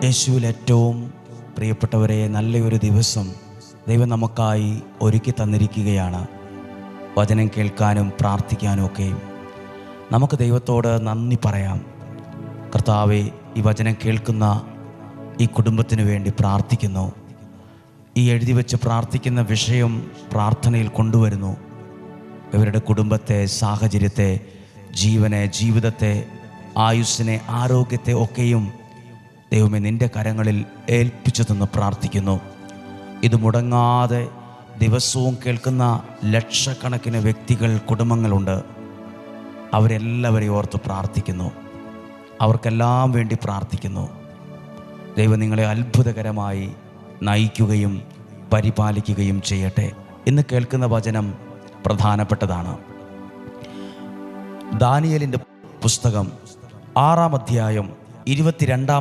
യേശുവിൽ ഏറ്റവും പ്രിയപ്പെട്ടവരെ, നല്ലൊരു ദിവസം ദൈവം നമുക്കായി ഒരുക്കി തന്നിരിക്കുകയാണ്. വചനം കേൾക്കാനും പ്രാർത്ഥിക്കാനും ഒക്കെ നമുക്ക് ദൈവത്തോട് നന്ദി പറയാം. കർത്താവേ, ഈ വചനം കേൾക്കുന്ന ഈ കുടുംബത്തിന് വേണ്ടി പ്രാർത്ഥിക്കുന്നു. ഈ എഴുതി വെച്ച് പ്രാർത്ഥിക്കുന്ന വിഷയം പ്രാർത്ഥനയിൽ കൊണ്ടുവരുന്നു. ഇവരുടെ കുടുംബത്തെ, സാഹചര്യത്തെ, ജീവനെ, ജീവിതത്തെ, ആയുസ്സിനെ, ആരോഗ്യത്തെ ഒക്കെയും ദൈവമേ നിൻ്റെ കരങ്ങളിൽ ഏൽപ്പിച്ചു തന്ന് പ്രാർത്ഥിക്കുന്നു. ഇത് മുടങ്ങാതെ ദിവസവും കേൾക്കുന്ന ലക്ഷക്കണക്കിന് വ്യക്തികൾ, കുടുംബങ്ങളുണ്ട്. അവരെല്ലാവരെയും ഓർത്ത് പ്രാർത്ഥിക്കുന്നു. അവർക്കെല്ലാം വേണ്ടി പ്രാർത്ഥിക്കുന്നു. ദൈവം നിങ്ങളെ അത്ഭുതകരമായി നയിക്കുകയും പരിപാലിക്കുകയും ചെയ്യട്ടെ. ഇന്ന് കേൾക്കുന്ന വചനം പ്രധാനപ്പെട്ടതാണ്. ദാനിയേലിൻ്റെ പുസ്തകം 6-ാം അധ്യായം 22